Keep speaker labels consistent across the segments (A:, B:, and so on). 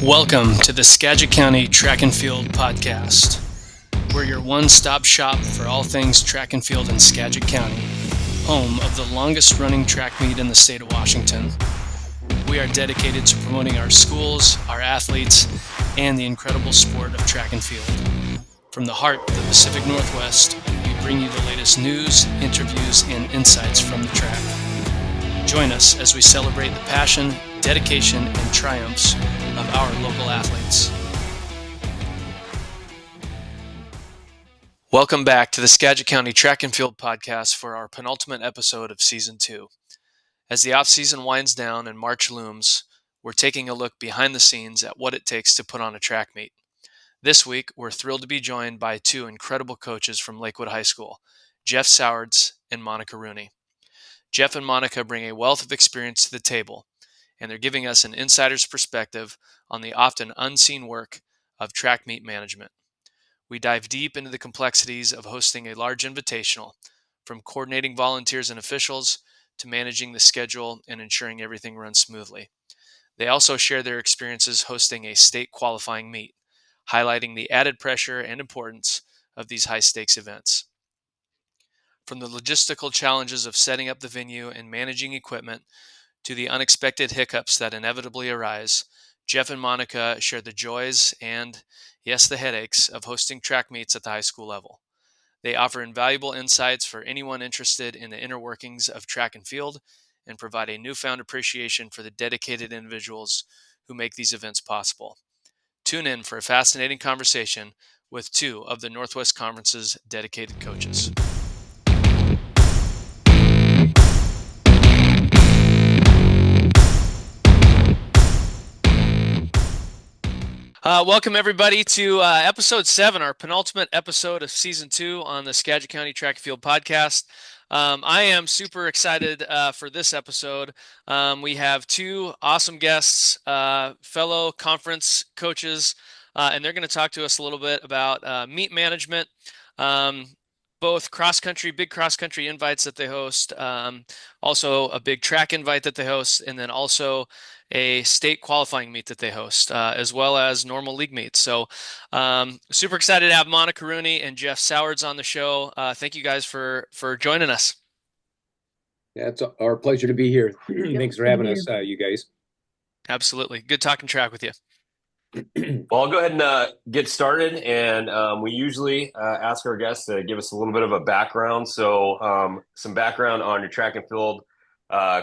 A: Welcome to the Skagit County Track and Field Podcast. We're your one-stop shop for all things track and field in Skagit County, home of the longest-running track meet in the state of Washington. We are dedicated to promoting our schools, our athletes, and the incredible sport of track and field. From the heart of the Pacific Northwest, we bring you the latest news, interviews, and insights from the track. Join us as we celebrate the passion, dedication, and triumphs of our local athletes. Welcome back to the Skagit County Track and Field Podcast for our penultimate episode of Season 2. As the off-season winds down and March looms, we're taking a look behind the scenes at what it takes to put on a track meet. This week, we're thrilled to be joined by two incredible coaches from Lakewood High School, Jeff Sowards and Monica Rooney. Jeff and Monica bring a wealth of experience to the table, and they're giving us an insider's perspective on the often unseen work of track meet management. We dive deep into the complexities of hosting a large invitational, from coordinating volunteers and officials to managing the schedule and ensuring everything runs smoothly. They also share their experiences hosting a state qualifying meet, highlighting the added pressure and importance of these high-stakes events. From the logistical challenges of setting up the venue and managing equipment to the unexpected hiccups that inevitably arise, Jeff and Monica share the joys and, yes, the headaches of hosting track meets at the high school level. They offer invaluable insights for anyone interested in the inner workings of track and field and provide a newfound appreciation for the dedicated individuals who make these events possible. Tune in for a fascinating conversation with two of the Northwest Conference's dedicated coaches. Welcome, everybody, to Episode 7, our penultimate episode of Season 2 on the Skagit County Track and Field Podcast. I am super excited for this episode. We have two awesome guests, fellow conference coaches, and they're going to talk to us a little bit about meet management, both big cross-country invites that they host, also a big track invite that they host, and then also a state qualifying meet that they host, as well as normal league meets. So super excited to have Monica Rooney and Jeff Sowards on the show. Thank you guys for joining us.
B: Yeah, it's our pleasure to be here. Thanks for having us, you guys.
A: Absolutely. Good talking track with you.
C: Well, I'll go ahead and get started. And we usually ask our guests to give us a little bit of a background. So some background on your track and field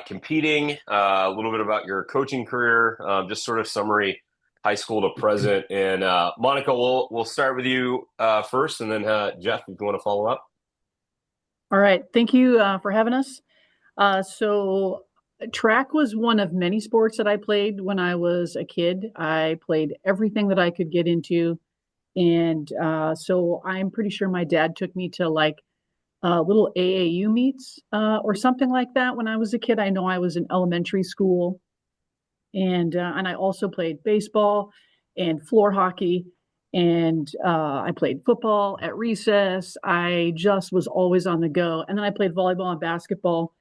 C: competing, a little bit about your coaching career, just sort of summary high school to present. And Monica, we'll start with you first, and then Jeff, if you want to follow up.
D: All right. Thank you for having us. So track was one of many sports that I played when I was a kid. I played everything that I could get into. And so I'm pretty sure my dad took me to little AAU meets or something like that when I was a kid. I know I was in elementary school, and I also played baseball and floor hockey, and I played football at recess. I just was always on the go, and then I played volleyball and basketball.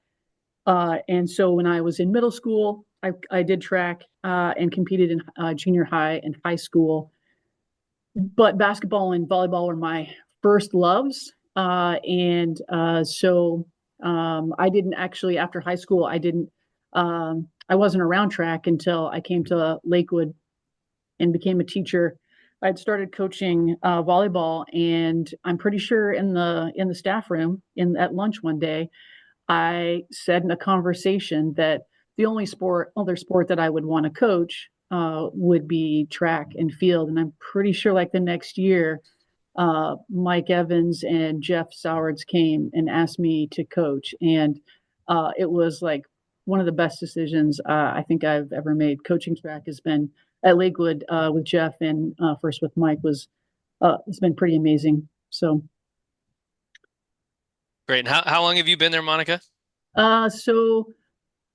D: And so when I was in middle school, I did track and competed in junior high and high school. But basketball and volleyball were my first loves. So I didn't actually, after high school, I wasn't around track until I came to Lakewood and became a teacher. I'd started coaching volleyball, and I'm pretty sure in the staff room at lunch one day, I said in a conversation that the only other sport that I would want to coach would be track and field. And I'm pretty sure the next year, Mike Evans and Jeff Sowards came and asked me to coach. And it was one of the best decisions I think I've ever made. Coaching track has been at Lakewood with Jeff and first with Mike it's been pretty amazing. So.
A: Great. And how long have you been there, Monica?
D: So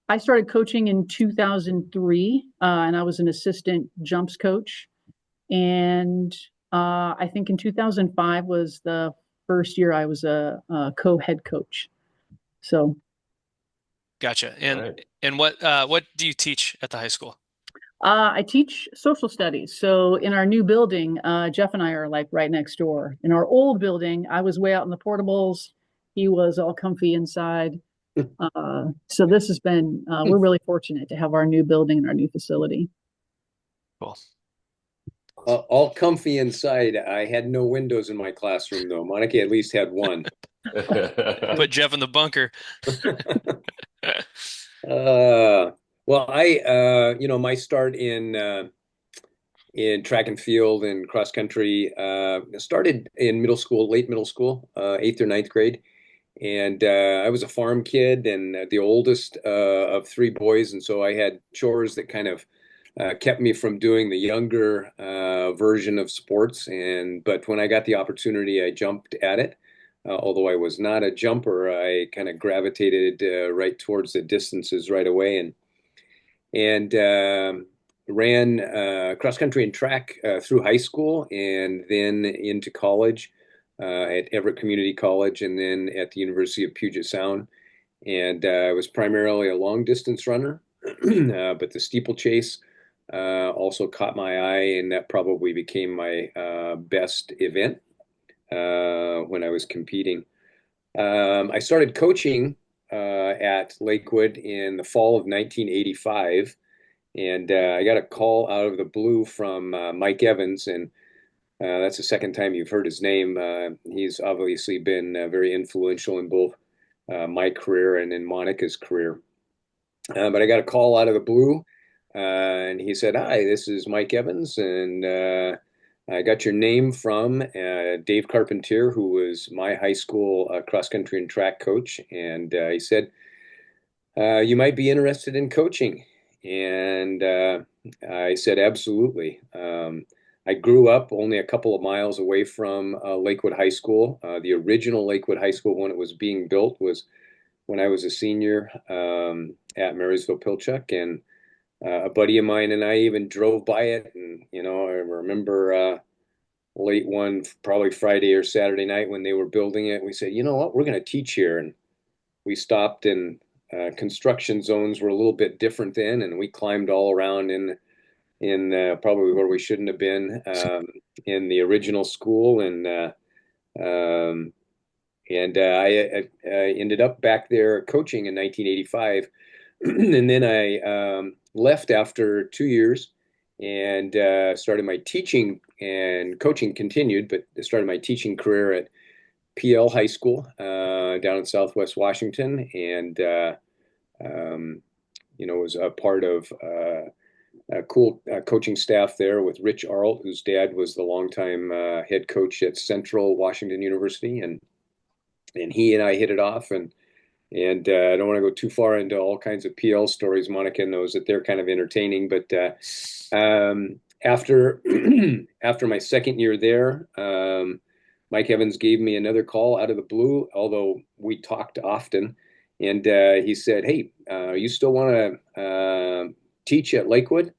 D: I started coaching in 2003, and I was an assistant jumps coach. And I think in 2005 was the first year I was a co-head coach. So.
A: Gotcha. And what do you teach at the high school?
D: I teach social studies. So in our new building, Jeff and I are like right next door. In our old building, I was way out in the portables. He was all comfy inside. So this has been, we're really fortunate to have our new building and our new facility.
A: Cool.
B: All comfy inside. I had no windows in my classroom, though. Monica at least had one.
A: Put Jeff in the bunker.
B: Well, my start in track and field and cross country started in middle school, late middle school, 8th or 9th grade. And I was a farm kid and the oldest of 3 boys. And so I had chores that kind of kept me from doing the younger version of sports. But when I got the opportunity, I jumped at it. Although I was not a jumper, I kind of gravitated right towards the distances right away and ran cross country and track through high school and then into college at Everett Community College and then at the University of Puget Sound. And I was primarily a long distance runner, but the steeplechase also caught my eye, and that probably became my best event when I was competing. I started coaching at Lakewood in the fall of 1985, and I got a call out of the blue from Mike Evans, and that's the second time you've heard his name. He's obviously been very influential in both my career and in Monica's career. But I got a call out of the blue, and he said, "Hi, this is Mike Evans, and I got your name from Dave Carpentier, who was my high school cross country and track coach. And he said, you might be interested in coaching." And I said, absolutely. I grew up only a couple of miles away from Lakewood High School. The original Lakewood High School, when it was being built, was when I was a senior at Marysville-Pilchuck. And a buddy of mine and I even drove by it, and I remember late one, probably Friday or Saturday night when they were building it. We said, you know what, we're going to teach here, and we stopped. And construction zones were a little bit different then, and we climbed all around in probably where we shouldn't have been in the original school, and I ended up back there coaching in 1985. And then I left after 2 years and started my teaching, and coaching continued, but started my teaching career at PL High School down in Southwest Washington, and was a part of a cool coaching staff there with Rich Arlt, whose dad was the longtime head coach at Central Washington University, and he and I hit it off, and I don't want to go too far into all kinds of PL stories. Monica knows that they're kind of entertaining, but after after my second year there, Mike Evans gave me another call out of the blue, although we talked often, and he said, "Hey, you still want to teach at Lakewood?"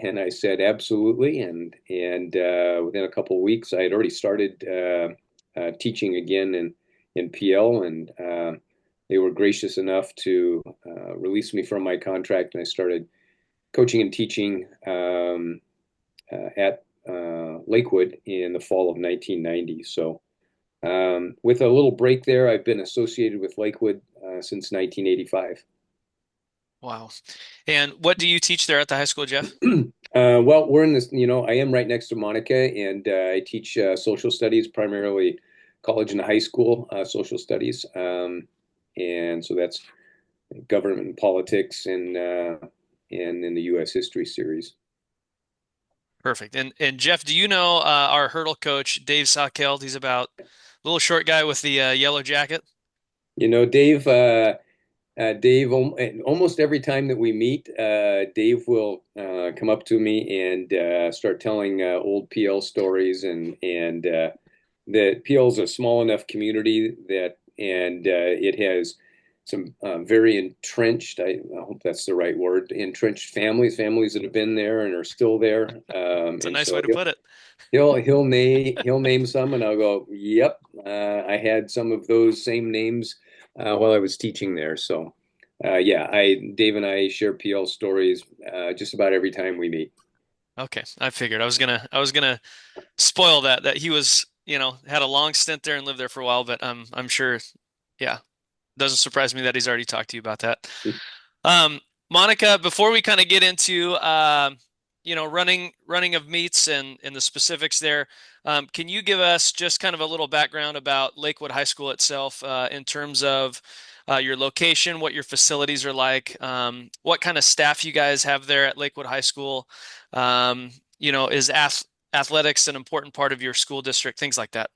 B: And I said, "Absolutely." And within a couple of weeks, I had already started teaching again in PL, and they were gracious enough to release me from my contract, and I started coaching and teaching at Lakewood in the fall of 1990. So with a little break there, I've been associated with Lakewood since 1985.
A: Wow. And what do you teach there at the high school, Jeff?
B: Well, we're in this, I am right next to Monica, and I teach social studies, primarily college and high school social studies. And so that's government and politics and in the U.S. history series.
A: Perfect. And Jeff, do you know our hurdle coach, Dave Sockeld? He's about a little short guy with the yellow jacket.
B: Dave, almost every time that we meet, Dave will come up to me and start telling old PL stories, and that PL is a small enough community that, and it has some very entrenched, I hope that's the right word, entrenched families that have been there and are still there.
A: It's a nice way to put it.
B: He'll name some, and I'll go, yep, I had some of those same names while I was teaching there. So Yeah, Dave and I share PL stories just about every time we meet.
A: Okay, I figured I was gonna spoil that he was, had a long stint there and lived there for a while, but I'm sure, yeah, doesn't surprise me that he's already talked to you about that. Um, Monica, before we kind of get into running of meets and the specifics there, can you give us just kind of a little background about Lakewood High School itself, in terms of your location, what your facilities are like, what kind of staff you guys have there at Lakewood High School? Is athletics an important part of your school district? Things like that.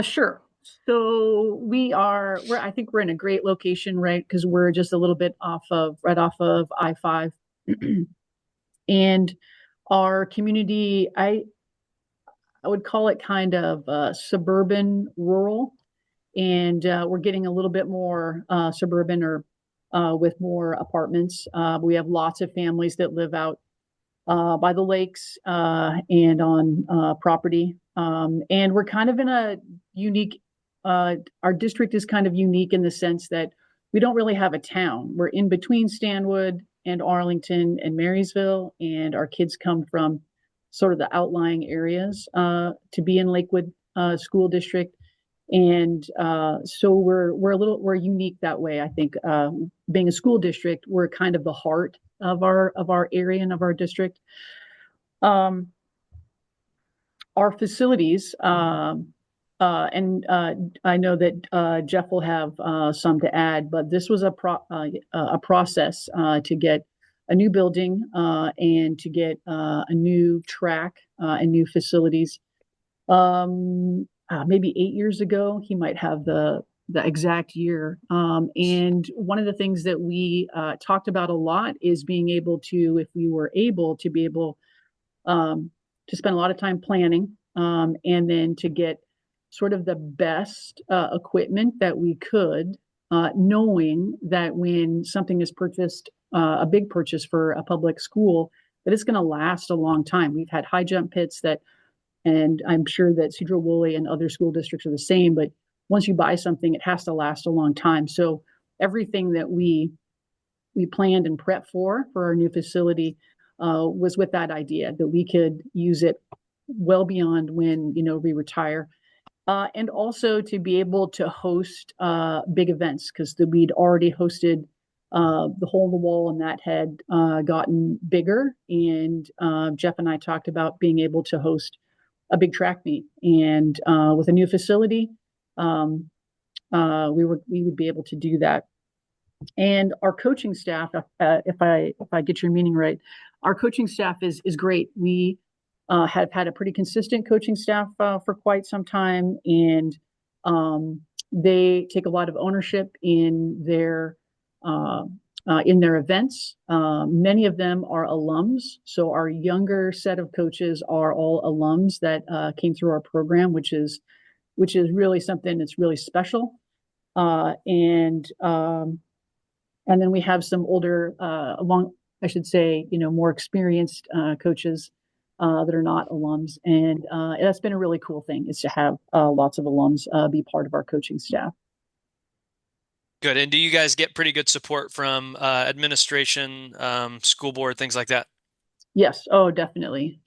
D: Sure. So I think we're in a great location, right? Because we're just a little bit right off of I-5. And our community, I would call it kind of suburban rural. And we're getting a little bit more suburban or with more apartments. We have lots of families that live out by the lakes and on property. And we're kind of in a unique, our district is kind of unique in the sense that we don't really have a town. We're in between Stanwood and Arlington and Marysville, and our kids come from sort of the outlying areas to be in Lakewood School District. And so we're unique that way. I think being a school district, we're kind of the heart of our area and of our district. Um, our facilities, and I know that Jeff will have some to add, but this was a process to get a new building and to get a new track and new facilities. Maybe 8 years ago, he might have the exact year. And one of the things that we talked about a lot is being able to, if we were able to be able to spend a lot of time planning, and then to get sort of the best equipment that we could, knowing that when something is purchased, a big purchase for a public school, that it's going to last a long time. We've had high jump pits that, and I'm sure that Cedro Woolley and other school districts are the same, but once you buy something, it has to last a long time. So everything that we planned and prepped for our new facility was with that idea that we could use it well beyond when we retire, and also to be able to host big events because we'd already hosted the hole in the wall, and that had gotten bigger. And Jeff and I talked about being able to host a big track meet, and with a new facility, we would be able to do that. And our coaching staff, if I get your meaning right, our coaching staff is great. We have had a pretty consistent coaching staff for quite some time, and they take a lot of ownership in their events. Many of them are alums, so our younger set of coaches are all alums that came through our program, which is really something that's really special. And then we have some older, I should say, more experienced coaches that are not alums. And that's been a really cool thing, is to have lots of alums be part of our coaching staff.
A: Good. And do you guys get pretty good support from administration, school board, things like that?
D: Yes. Oh, definitely.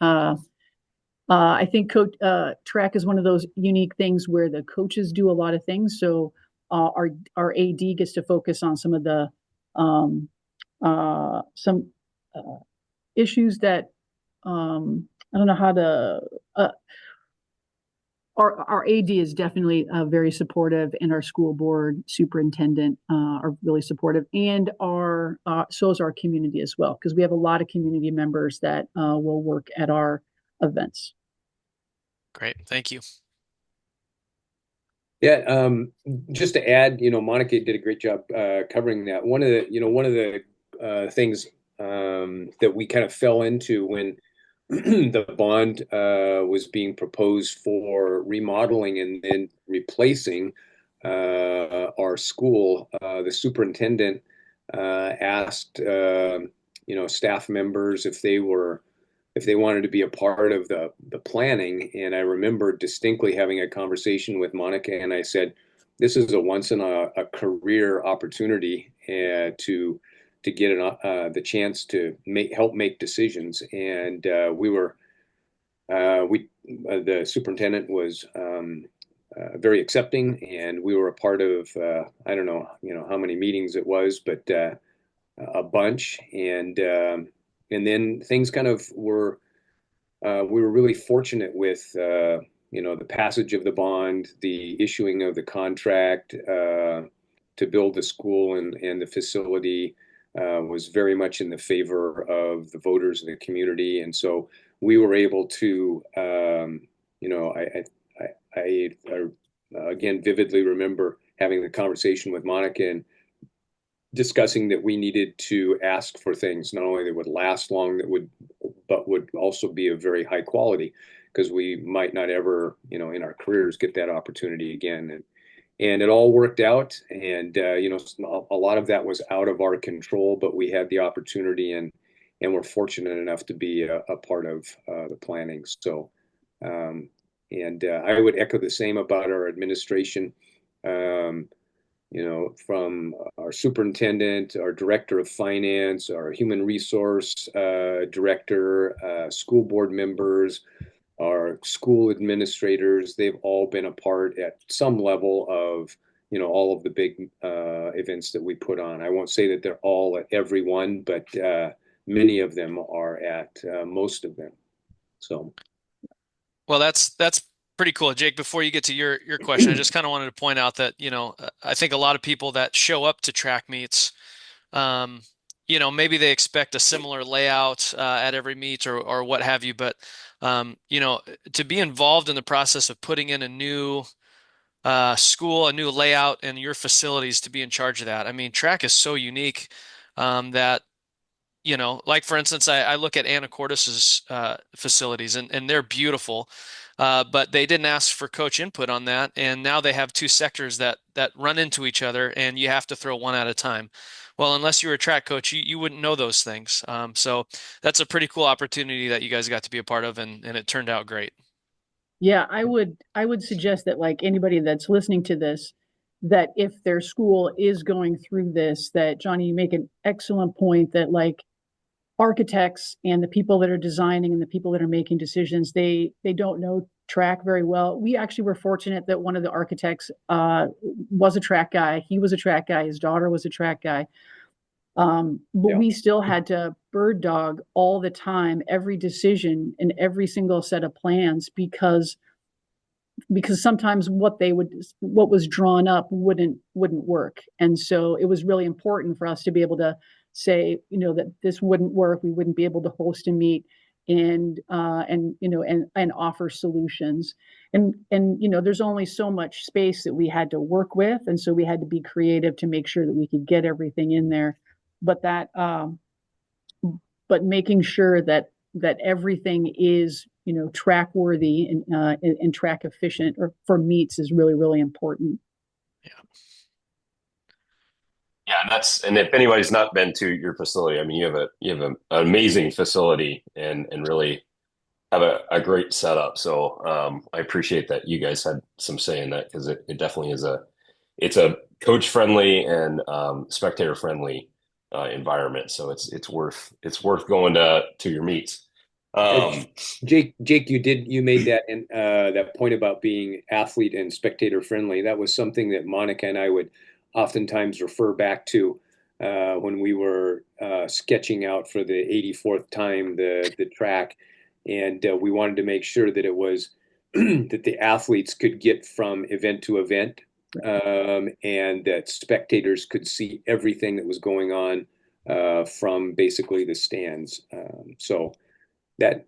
D: I think track is one of those unique things where the coaches do a lot of things. So our AD gets to focus on some of the some issues that I don't know how to. Our AD is definitely very supportive, and our school board superintendent are really supportive, and so is our community as well, because we have a lot of community members that will work at our events.
A: Great. Thank you.
B: Yeah, just to add, Monica did a great job covering that. One of the things that we kind of fell into when the bond was being proposed for remodeling and then replacing our school, the superintendent asked staff members if they wanted to be a part of the planning. And I remember distinctly having a conversation with Monica, and I said, this is a once in a career opportunity to get the chance to help make decisions. And the superintendent was very accepting, and we were a part of I don't know how many meetings it was, but a bunch. And then things kind of were we were really fortunate with the passage of the bond, the issuing of the contract to build the school and the facility was very much in the favor of the voters and the community. And so we were able to, I again vividly remember having the conversation with Monica and discussing that we needed to ask for things not only that would last long, but would also be of very high quality, because we might not ever, in our careers get that opportunity again. And it all worked out. And a lot of that was out of our control, but we had the opportunity, and we're fortunate enough to be a part of the planning. So, I would echo the same about our administration. From our superintendent, our director of finance, our human resource director, school board members, our school administrators, they've all been a part at some level of, all of the big events that we put on. I won't say that they're all at every one, but many of them are at most of them. So.
A: Well, that's pretty cool. Jake, before you get to your question, I just kind of wanted to point out that, I think a lot of people that show up to track meets, maybe they expect a similar layout at every meet or what have you, but to be involved in the process of putting in a new school, a new layout, and your facilities to be in charge of that. I mean, track is so unique that like for instance, I look at Anacortes's facilities and they're beautiful, but they didn't ask for coach input on that, and now they have two sectors that run into each other, and you have to throw one at a time. Well, unless you were a track coach, you wouldn't know those things. So that's a pretty cool opportunity that you guys got to be a part of, and it turned out great.
D: Yeah, I would suggest that like anybody that's listening to this, that if their school is going through this, that Johnny, you make an excellent point that like architects and the people that are designing and the people that are making decisions, they don't know track very well. We actually were fortunate that one of the architects was a track guy. He was a track guy. His daughter was a track guy. But
B: Yeah.
D: we still had to bird dog all the time, every decision and every single set of plans, because sometimes what was drawn up wouldn't work. And so it was really important for us to be able to say, that this wouldn't work. We wouldn't be able to host a meet and offer solutions. And there's only so much space that we had to work with. And so we had to be creative to make sure that we could get everything in there. But but making sure that everything is, track worthy and track efficient or for meets is really, really important.
A: Yeah.
C: Yeah, and if anybody's not been to your facility, I mean, you have an amazing facility and really have a great setup. So I appreciate that you guys had some say in that, because it definitely is it's a coach friendly and spectator friendly environment. So it's worth going to your meets.
B: Jake, you made that point about being athlete and spectator friendly. That was something that Monica and I would oftentimes refer back to when we were sketching out for the 84th time the track, and we wanted to make sure that it was that the athletes could get from event to event, and that spectators could see everything that was going on from basically the stands. So that,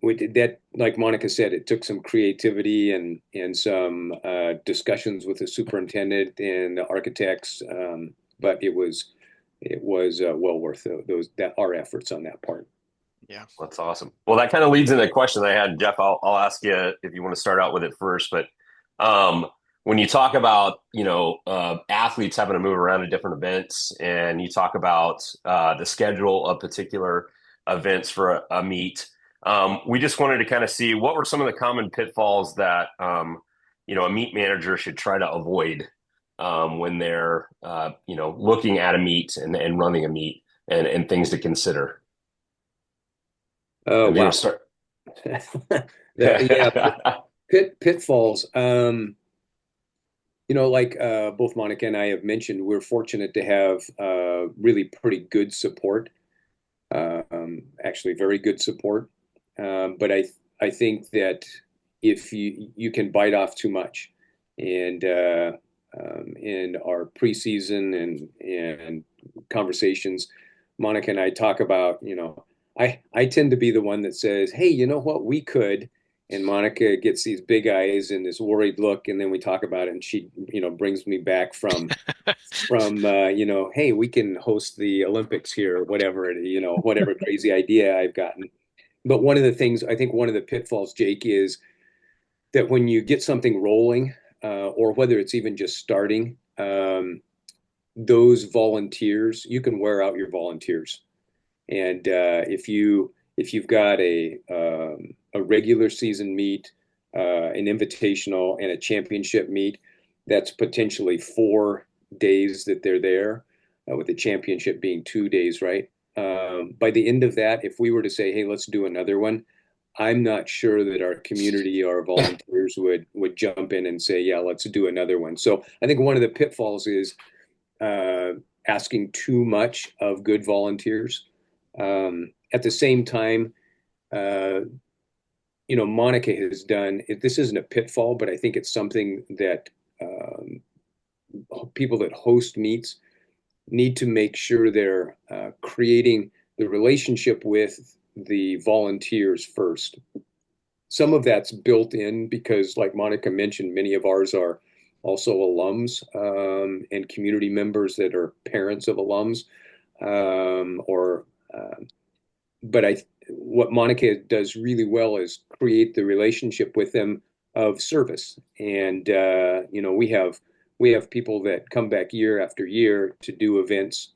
B: like Monica said, it took some creativity and some discussions with the superintendent and the architects, but it was well worth our efforts on that part.
A: Yeah,
C: that's awesome. Well, that kind of leads into a question I had, Jeff. I'll ask you if you want to start out with it first. But when you talk about athletes having to move around to different events, and you talk about the schedule of particular events for a meet. We just wanted to kind of see what were some of the common pitfalls that a meet manager should try to avoid when they're looking at a meet and running a meet and things to consider?
B: Oh,
C: If you
B: wow.
C: want to start.
B: Yeah, pitfalls. Like both Monica and I have mentioned, we're fortunate to have really pretty good support, actually very good support. But I think that if you can bite off too much, and in our preseason and conversations, Monica and I talk about, I tend to be the one that says, "Hey, you know what? We could." And Monica gets these big eyes and this worried look, and then we talk about it, and she, brings me back from hey, we can host the Olympics here, or whatever, whatever crazy idea I've gotten. But one of the things, I think one of the pitfalls, Jake, is that when you get something rolling, or whether it's even just starting, those volunteers, you can wear out your volunteers. And if you've got a regular season meet, an invitational, and a championship meet, that's potentially 4 days that they're there, with the championship being 2 days, right? By the end of that, if we were to say, "Hey, let's do another one," I'm not sure that our community, our volunteers would jump in and say, "Yeah, let's do another one." So I think one of the pitfalls is uh, asking too much of good volunteers. At the same time, uh, Monica has done, this isn't a pitfall, but I think it's something that people that host meets need to make sure they're creating the relationship with the volunteers first. Some of that's built in because, like Monica mentioned, many of ours are also alums, and community members that are parents of alums, or but what Monica does really well is create the relationship with them of service. And we have people that come back year after year to do events,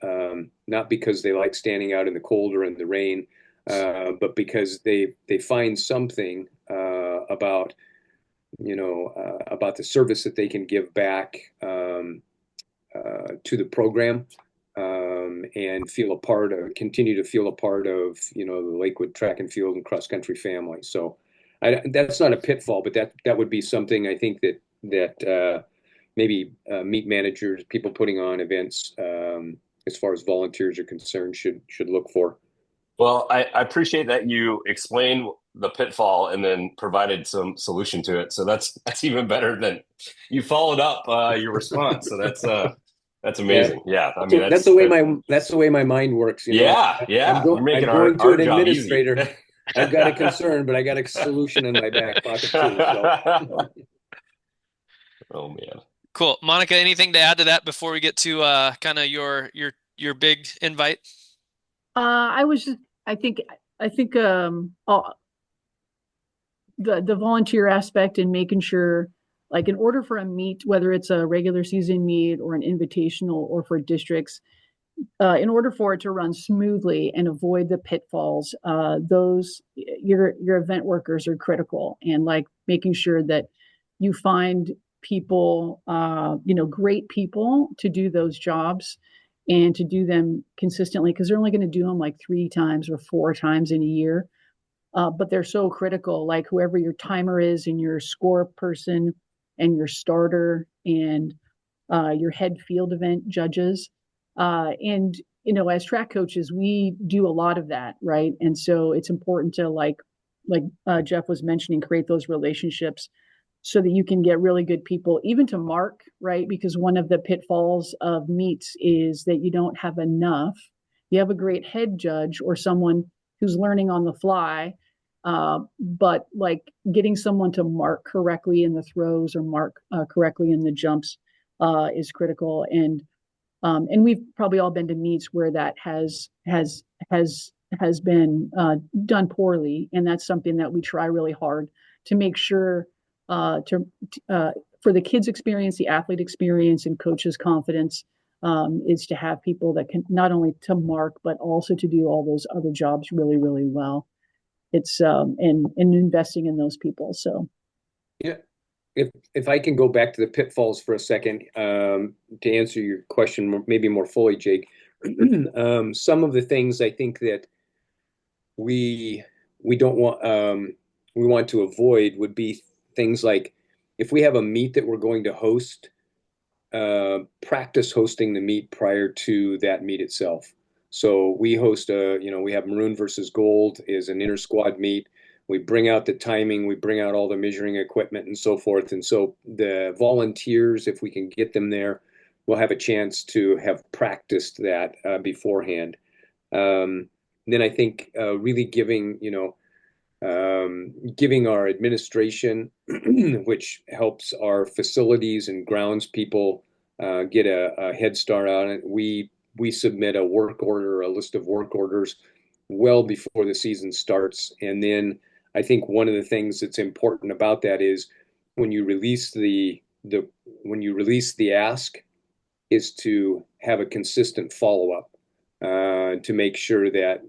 B: not because they like standing out in the cold or in the rain, but because they find something about the service that they can give back, to the program, and continue to feel a part of, the Lakewood track and field and cross country family. So that's not a pitfall, but that would be something I think that maybe meet managers, people putting on events, as far as volunteers are concerned, should look for.
C: Well, I appreciate that you explained the pitfall and then provided some solution to it. So that's even better than you followed up your response. So that's
B: Yeah,
C: amazing. Yeah, I
B: so
C: mean
B: that's the way my mind works.
C: yeah, yeah. You're
B: I'm
C: making
B: going to
C: our
B: an
C: job easy.
B: administrator. I've got a concern, but I got a solution in my back pocket too. So
C: Oh man.
A: Cool. Monica, anything to add to that before we get to kind of your big invite?
D: I was just, I think the volunteer aspect and making sure, like, in order for a meet, whether it's a regular season meet or an invitational or for districts, in order for it to run smoothly and avoid the pitfalls, those your event workers are critical, and like making sure that you find people, great people to do those jobs and to do them consistently, because they're only going to do them like 3 times or 4 times in a year. But they're so critical, like whoever your timer is and your score person and your starter and your head field event judges. And, as track coaches, we do a lot of that, right? And so it's important to, like Jeff was mentioning, create those relationships so that you can get really good people, even to mark, right? Because one of the pitfalls of meets is that you don't have enough. You have a great head judge or someone who's learning on the fly, but like getting someone to mark correctly in the throws or mark correctly in the jumps is critical. And we've probably all been to meets where that has been done poorly, and that's something that we try really hard to make sure, for the kids' experience, the athlete experience, and coaches' confidence, is to have people that can not only to mark but also to do all those other jobs really, really well. It's and investing in those people. So
B: yeah, if I can go back to the pitfalls for a second, to answer your question maybe more fully, Jake, some of the things I think that we we don't want we want to avoid would be things like if we have a meet that we're going to host, practice hosting the meet prior to that meet itself. So we host we have maroon versus gold is an inter squad meet. We bring out the timing, we bring out all the measuring equipment and so forth. And so the volunteers, if we can get them there, will have a chance to have practiced that beforehand. Then I think really giving our administration, which helps our facilities and grounds people get a head start on it. We submit a work order, a list of work orders, well before the season starts. And then I think one of the things that's important about that is when you release the ask, is to have a consistent follow-up to make sure that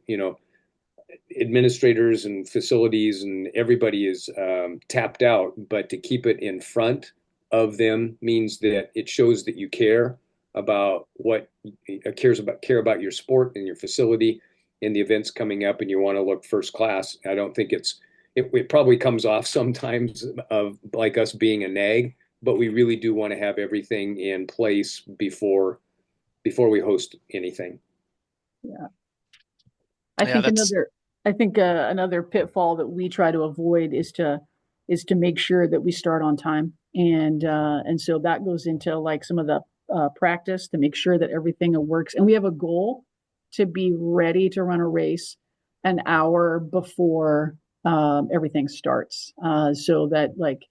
B: administrators and facilities and everybody is tapped out, but to keep it in front of them means that it shows that you care about care about your sport and your facility and the events coming up, and you want to look first class. I don't think it probably comes off sometimes of like us being a nag, but we really do want to have everything in place before we host anything.
D: Yeah. I think another pitfall that we try to avoid is to make sure that we start on time, and so that goes into like some of the practice to make sure that everything works. And we have a goal to be ready to run a race an hour before everything starts, so that like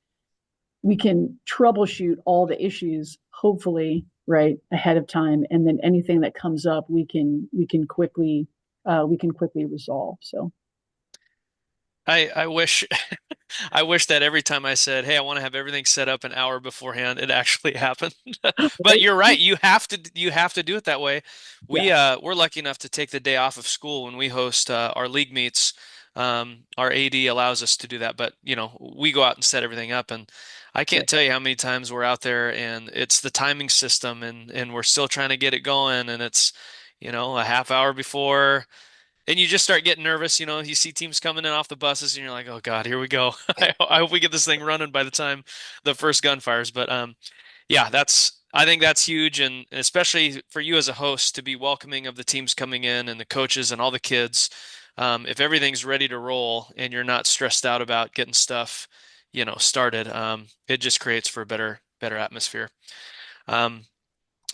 D: we can troubleshoot all the issues, hopefully, right ahead of time, and then anything that comes up, we can quickly resolve. So
A: I wish I wish that every time I said, "Hey, I want to have everything set up an hour beforehand," it actually happened. But you're right, you have to do it that way. We're lucky enough to take the day off of school when we host our league meets. Our AD allows us to do that, but we go out and set everything up, and I can't tell you how many times we're out there and it's the timing system, and we're still trying to get it going, and it's a half hour before. And you just start getting nervous, you see teams coming in off the buses and you're like, oh God, here we go. I hope we get this thing running by the time the first gun fires. But yeah, I think that's huge. And especially for you as a host to be welcoming of the teams coming in and the coaches and all the kids. If everything's ready to roll and you're not stressed out about getting stuff, started, it just creates for a better atmosphere.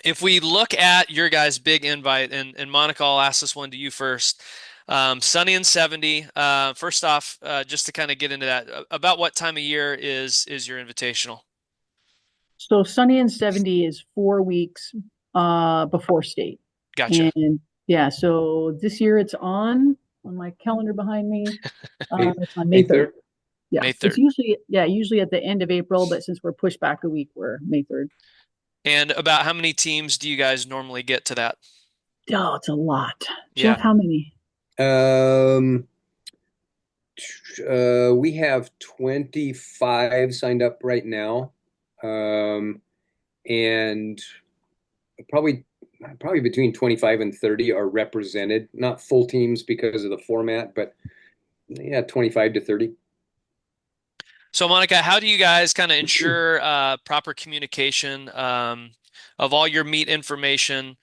A: If we look at your guys' big invite, and Monica, I'll ask this one to you first. Sunny and 70. First off, just to kind of get into that, about what time of year is your invitational?
D: So Sunny and 70 is 4 weeks before state.
A: Gotcha.
D: And yeah, so this year it's on my calendar behind me. It's on May 3rd. Yeah,
A: May 3rd.
D: It's usually at the end of April, but since we're pushed back a week, we're May 3rd.
A: And about how many teams do you guys normally get to that?
D: Oh, it's a lot.
A: Yeah.
D: Jeff, how many?
B: We have 25 signed up right now. And probably between 25 and 30 are represented, not full teams because of the format, but yeah, 25 to 30.
A: So, Monica, how do you guys kind of ensure proper communication of all your meet information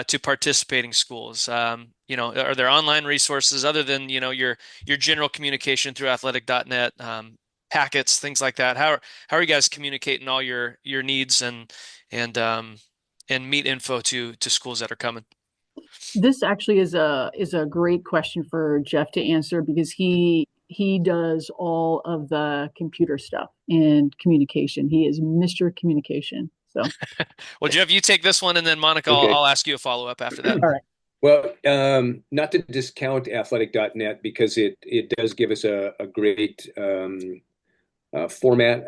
A: to participating schools? Are there online resources other than your general communication through athletic.net, packets, things like that? How are you guys communicating all your needs and meet info to schools that are coming?
D: This actually is a great question for Jeff to answer, because he does all of the computer stuff and communication. He is Mr. Communication. So,
A: well, Jeff, you take this one, and then Monica,
B: okay.
A: I'll ask you a follow-up after that.
D: All right.
B: Well, not to discount athletic.net, because it does give us a great format,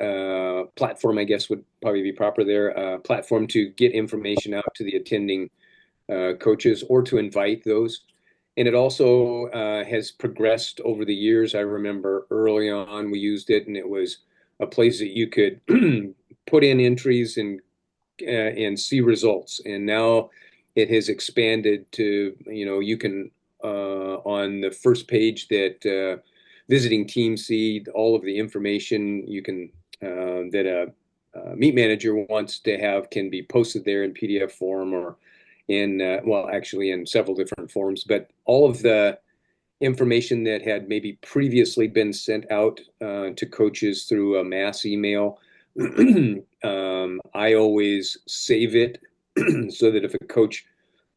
B: platform, I guess would probably be proper there, platform to get information out to the attending coaches or to invite those. And it also has progressed over the years. I remember early on we used it, and it was a place that you could put in entries and see results. And now it has expanded to, you can on the first page that visiting teams see all of the information you can that a meet manager wants to have can be posted there in PDF form or in well, actually in several different forms, but all of the information that had maybe previously been sent out to coaches through a mass email. I always save it so that if a coach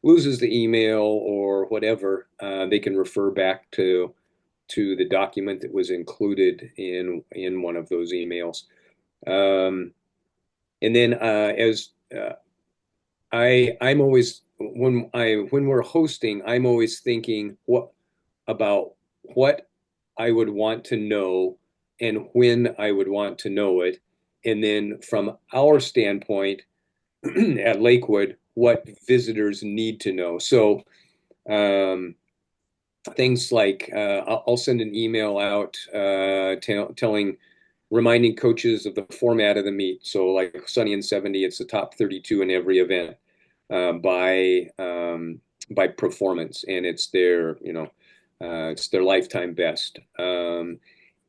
B: loses the email or whatever, they can refer back to the document that was included in one of those emails. And then as I'm always when we're hosting, I'm always thinking about what I would want to know and when I would want to know it. And then from our standpoint at Lakewood, what visitors need to know. So things like I'll send an email out reminding coaches of the format of the meet. So like Sunny and 70, it's the top 32 in every event by performance, and it's their lifetime best.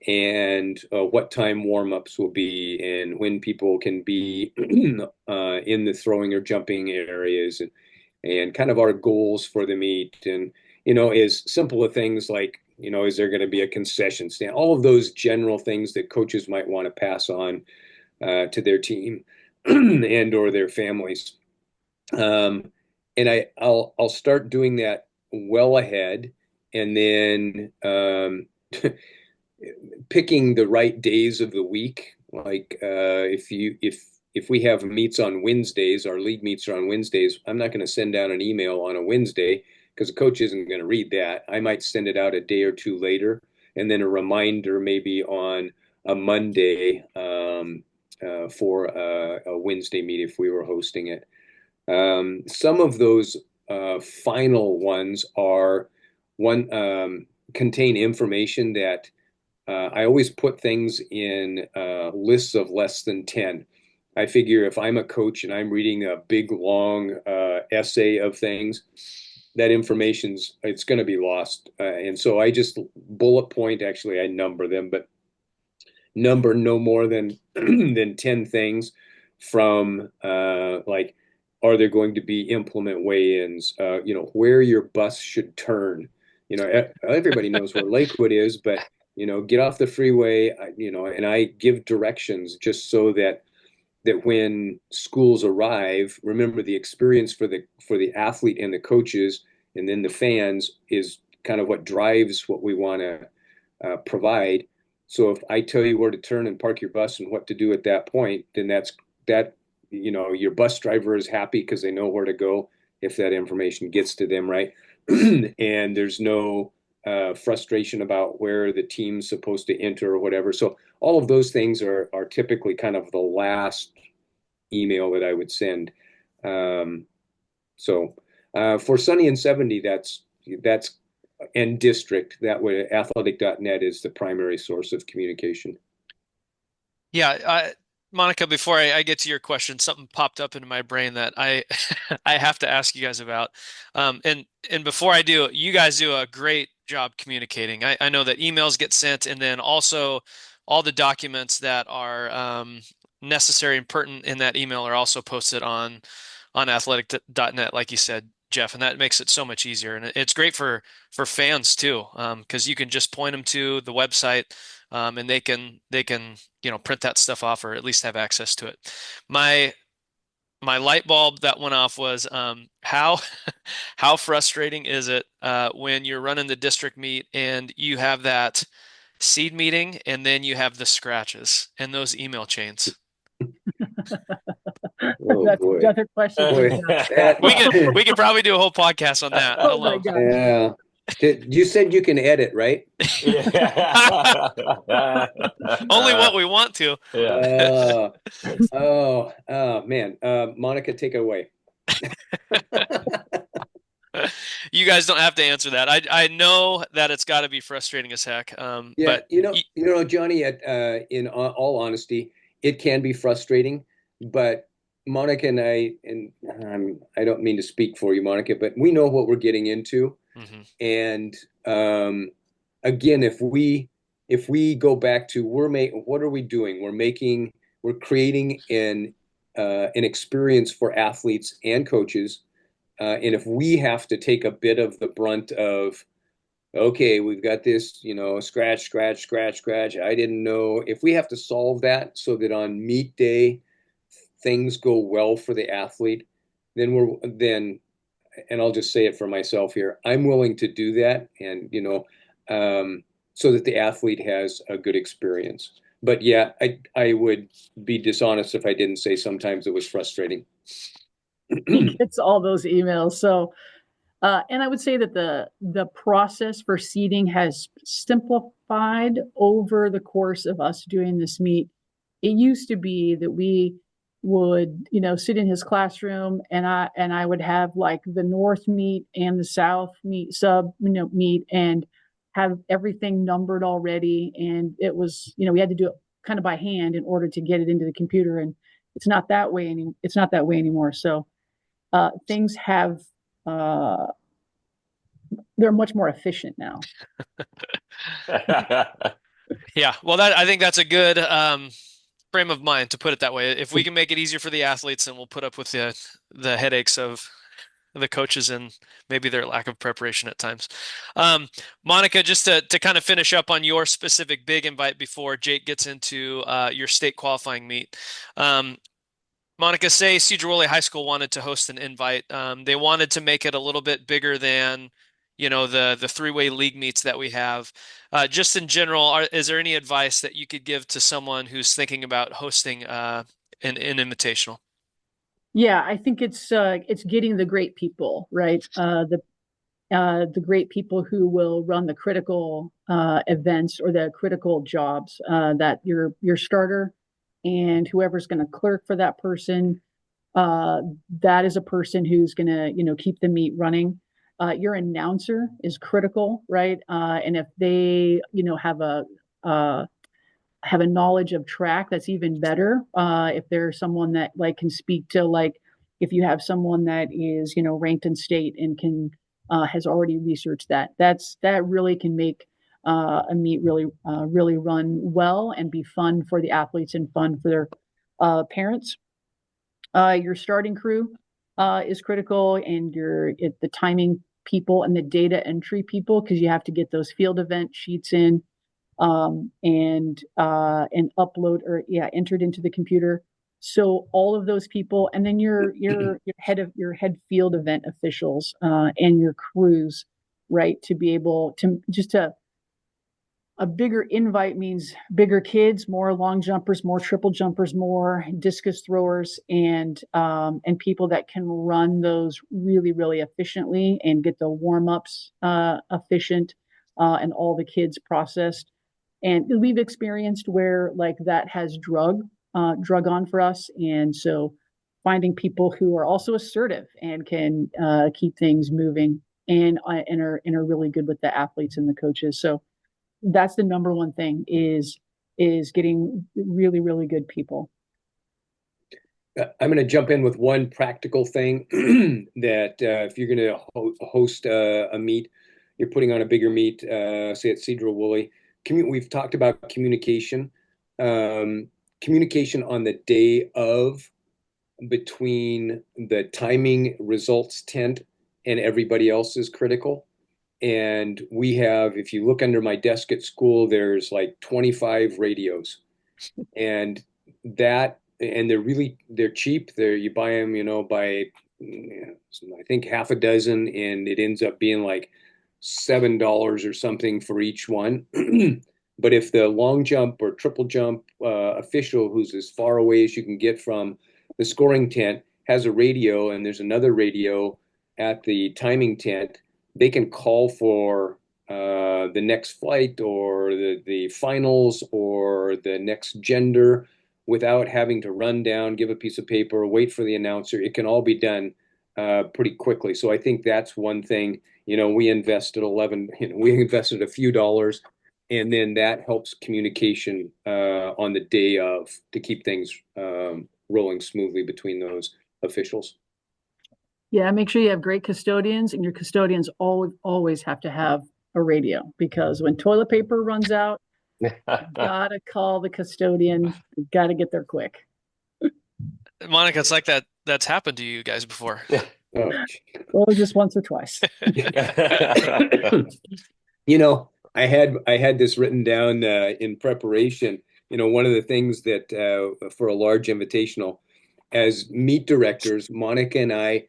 B: And what time warm-ups will be and when people can be in the throwing or jumping areas, and kind of our goals for the meet. And, as simple of things like, is there going to be a concession stand? All of those general things that coaches might want to pass on to their team and or their families. And I'll start doing that well ahead, and then picking the right days of the week. Like if we have meets on Wednesdays, our league meets are on Wednesdays, I'm not going to send out an email on a Wednesday because the coach isn't going to read that. I might send it out a day or two later, and then a reminder maybe on a Monday for a Wednesday meet if we were hosting it. Some of those final ones contain information that I always put things in lists of less than 10. I figure if I'm a coach and I'm reading a big, long essay of things, that it's going to be lost. And so I just bullet point, actually, I number them, but number no more than 10 things from like, are there going to be implement weigh-ins? Where your bus should turn. Everybody knows where Lakewood is, but get off the freeway. And I give directions just so that when schools arrive, remember the experience for the athlete and the coaches, and then the fans is kind of what drives what we want to provide. So if I tell you where to turn and park your bus and what to do at that point, then your bus driver is happy because they know where to go if that information gets to them, right? And there's no frustration about where the team's supposed to enter or whatever. So all of those things are typically kind of the last email that I would send. So for Sunny and 70, that's and district, that way athletic.net is the primary source of communication.
A: Yeah, Monica, before I get to your question, something popped up into my brain that I I have to ask you guys about. And before I do, you guys do a great job communicating. I know that emails get sent, and then also all the documents that are necessary and pertinent in that email are also posted on athletic.net, like you said, Jeff, and that makes it so much easier. And it's great for fans too, because you can just point them to the website. And they can print that stuff off or at least have access to it. My light bulb that went off was how how frustrating is it when you're running the district meet and you have that seed meeting and then you have the scratches and those email chains.
B: Oh,
D: That's
B: boy.
D: another question.
B: Boy,
A: We could probably do a whole podcast on that
D: Oh my
A: alone.
D: God.
B: Yeah. You said you can edit, right?
A: Only what we want to.
C: Yeah.
B: Oh man. Monica, take it away.
A: You guys don't have to answer that. I know that it's got to be frustrating as heck.
B: Yeah,
A: But
B: Johnny, in all honesty, it can be frustrating, but Monica and I don't mean to speak for you, Monica, but we know what we're getting into.
A: mhm.
B: And again, if we go back to what are we doing? We're creating an experience for athletes and coaches. And if we have to take a bit of the brunt of, okay, we've got this, scratch, scratch, scratch, scratch. I didn't know if we have to solve that so that on meet day things go well for the athlete, then and I'll just say it for myself here. I'm willing to do that, and so that the athlete has a good experience. But yeah, I would be dishonest if I didn't say sometimes it was frustrating.
D: He gets all those emails. So, and I would say that the process for seeding has simplified over the course of us doing this meet. It used to be that we would, sit in his classroom, and I would have like the North meet and the South meet sub, meet, and have everything numbered already. And it was, we had to do it kind of by hand in order to get it into the computer. And it's not that way anymore. So things have uh, they're much more efficient now.
A: Yeah. Well, that I think that's a good frame of mind to put it that way. If we can make it easier for the athletes, then we'll put up with the headaches of the coaches and maybe their lack of preparation at times. Monica, just to kind of finish up on your specific big invite before Jake gets into your state qualifying meet. Um, Monica, say Cedar Woolley High School wanted to host an invite. They wanted to make it a little bit bigger than, the three-way league meets that we have. Just in general, is there any advice that you could give to someone who's thinking about hosting an invitational?
D: Yeah, I think it's getting the great people, right? The great people who will run the critical events or the critical jobs, that your starter and whoever's going to clerk for that person, uh, that is a person who's going to keep the meet running. Your announcer is critical, right? And if they uh, have a knowledge of track, that's even better. If there's someone that like can speak to, like, if you have someone that is ranked in state and can has already researched that really can make a meet really run well and be fun for the athletes and fun for their parents. Your starting crew is critical, and the timing people and the data entry people, because you have to get those field event sheets in, and upload, or entered into the computer. So all of those people, and then your head field event officials, and your crews, right, to be able to just to a bigger invite means bigger kids, more long jumpers, more triple jumpers, more discus throwers, and people that can run those really, really efficiently and get the warm ups efficient, and all the kids processed. And we've experienced where like that has drug on for us, and so finding people who are also assertive and can keep things moving, and are really good with the athletes and the coaches. So that's the number one thing is getting really, really good people.
B: I'm going to jump in with one practical thing that if you're going to host a meet, you're putting on a bigger meet, say at Cedar Woolley. We've talked about communication. Um, Communication on the day of, between the timing results tent and everybody else, is critical. And we have, if you look under my desk at school, there's like 25 radios, and they're cheap. You buy them, by I think half a dozen, and it ends up being like $7 or something for each one. But if the long jump or triple jump official, who's as far away as you can get from the scoring tent, has a radio, and there's another radio at the timing tent, they can call for the next flight, or the finals, or the next gender, without having to run down, give a piece of paper, wait for the announcer. It can all be done pretty quickly. So I think that's one thing. We invested a few dollars, and then that helps communication on the day of to keep things rolling smoothly between those officials.
D: Yeah, make sure you have great custodians, and your custodians always have to have a radio, because when toilet paper runs out, you gotta call the custodian. You gotta get there quick.
A: Monica, it's like that's happened to you guys before.
B: Oh.
D: Well, just once or twice.
B: I had this written down in preparation. One of the things that for a large invitational, as meet directors, Monica and I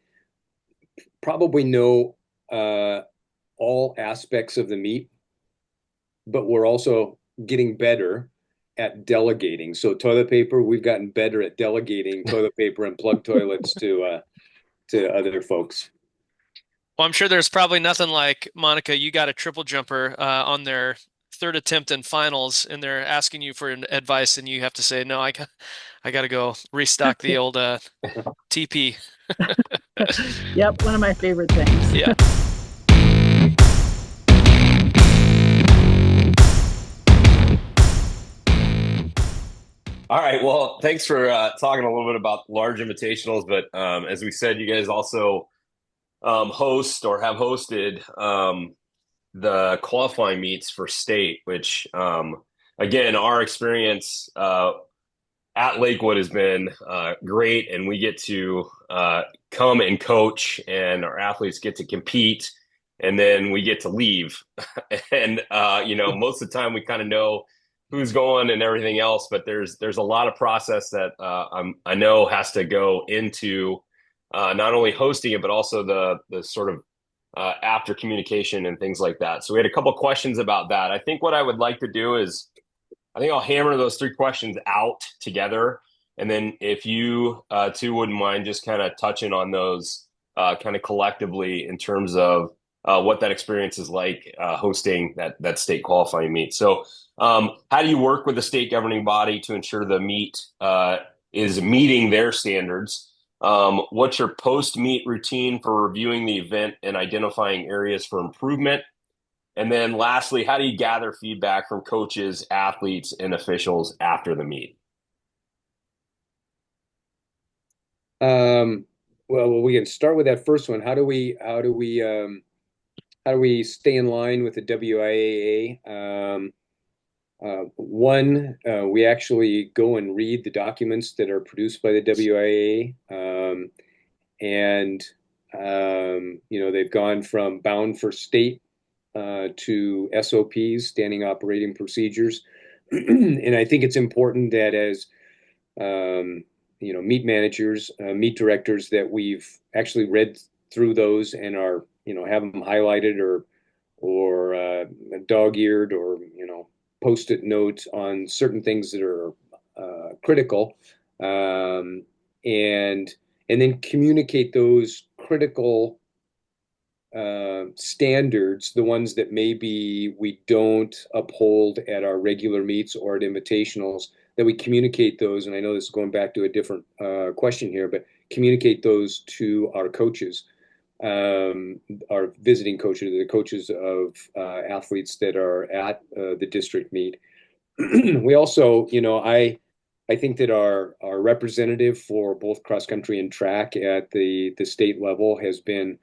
B: probably know all aspects of the meet, but we're also getting better at delegating. So toilet paper, we've gotten better at delegating toilet paper and plug toilets to other folks.
A: Well, I'm sure there's probably nothing like, Monica, you got a triple jumper on their third attempt in finals, and they're asking you for advice, and you have to say, no, I got to go restock the old TP.
D: Yep, one of my favorite things.
A: Yeah.
C: All right. Well, thanks for talking a little bit about large invitationals. But as we said, you guys also host or have hosted the qualifying meets for state, which, again, our experience at Lakewood has been great. And we get to come and coach, and our athletes get to compete, and then we get to leave. And, most of the time we kind of know who's going and everything else, but there's a lot of process that I know has to go into not only hosting it, but also the sort of after communication and things like that. So we had a couple questions about that. I think what I would like to do is, I think I'll hammer those 3 questions out together. And then if you two wouldn't mind just kind of touching on those kind of collectively in terms of what that experience is like hosting that state qualifying meet. So how do you work with the state governing body to ensure the meet is meeting their standards? What's your post-meet routine for reviewing the event and identifying areas for improvement? And then lastly, how do you gather feedback from coaches, athletes, and officials after the meet?
B: Well, we can start with that first one. How do we stay in line with the WIAA? One, we actually go and read the documents that are produced by the WIAA, and they've gone from bound for state to SOPs, standing operating procedures, and I think it's important that as meet managers, meet directors, that we've actually read through those and are have them highlighted or dog-eared or post-it notes on certain things that are critical, and then communicate those critical standards, the ones that maybe we don't uphold at our regular meets or at invitationals, that we communicate those. And I know this is going back to a different question here, but communicate those to our coaches, our visiting coaches, the coaches of athletes that are at the district meet. We also, I think that our representative for both cross country and track at the state level has been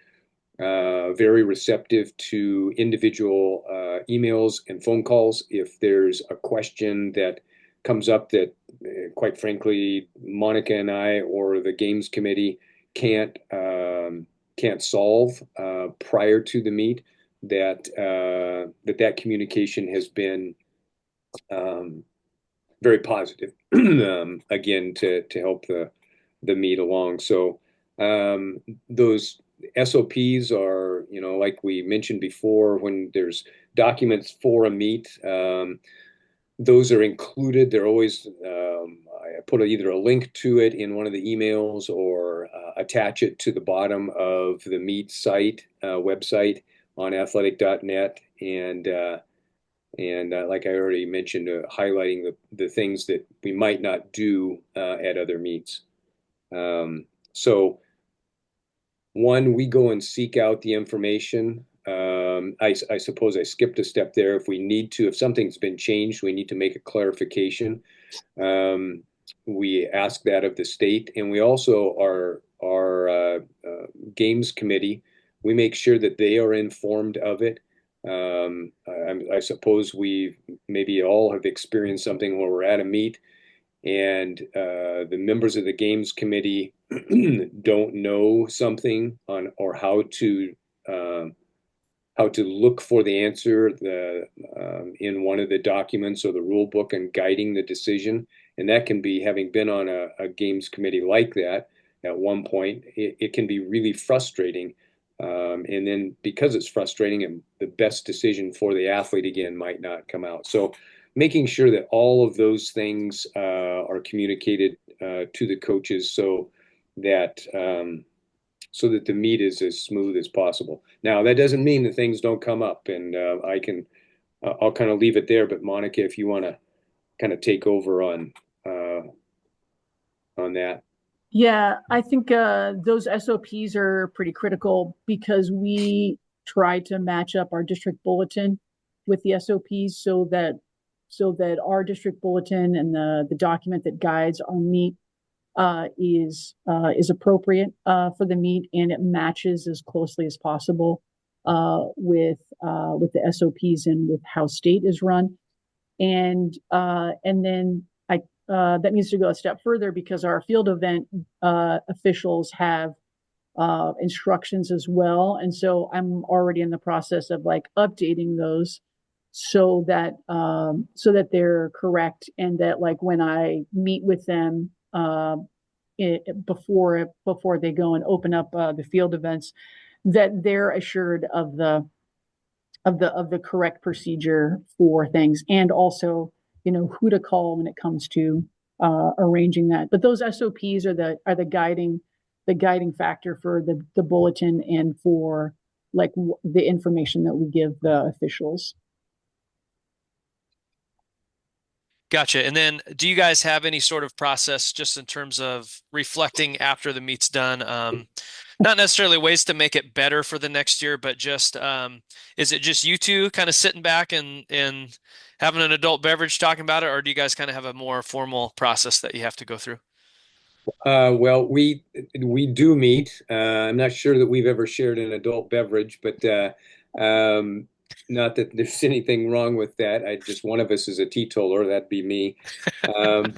B: very receptive to individual emails and phone calls. If there's a question that comes up that, quite frankly, Monica and I or the games committee can't solve prior to the meet, that communication has been very positive. Again, to help the meet along. So those SOPs are, like we mentioned before, when there's documents for a meet, those are included. They're always, I put either a link to it in one of the emails or attach it to the bottom of the meet site, website on athletic.net. And like I already mentioned, highlighting the things that we might not do at other meets. So One, we go and seek out the information. I suppose I skipped a step there. If we need to, if something's been changed, we need to make a clarification. We ask that of the state, and we also our games committee. We make sure that they are informed of it. I suppose we maybe all have experienced something where we're at a meet and the members of the games committee don't know something on or how to look for the answer in one of the documents or the rule book and guiding the decision. And that can be, having been on a games committee like that at one point, it can be really frustrating. And then because it's frustrating, and the best decision for the athlete again might not come out. So making sure that all of those things are communicated to the coaches that so that the meet is as smooth as possible. Now, that doesn't mean that things don't come up, and I'll kind of leave it there. But Monica, if you want to kind of take over on that.
D: Yeah, I think those SOPs are pretty critical because we try to match up our district bulletin with the SOPs so that our district bulletin and the document that guides our meet is appropriate for the meet, and it matches as closely as possible with the SOPs and with how state is run. And then that needs to go a step further because our field event officials have instructions as well. And so I'm already in the process of like updating those so that they're correct, and that like when I meet with them before they go and open up the field events, that they're assured of the correct procedure for things, and also who to call when it comes to arranging that. But those SOPs are the guiding factor for the bulletin and for like the information that we give the officials.
A: Gotcha. And then do you guys have any sort of process just in terms of reflecting after the meet's done? Not necessarily ways to make it better for the next year, but just is it just you two kind of sitting back and having an adult beverage talking about it, or do you guys kind of have a more formal process that you have to go through?
B: Well, we do meet. I'm not sure that we've ever shared an adult beverage, but not that there's anything wrong with that. One of us is a teetotaler. That'd be me.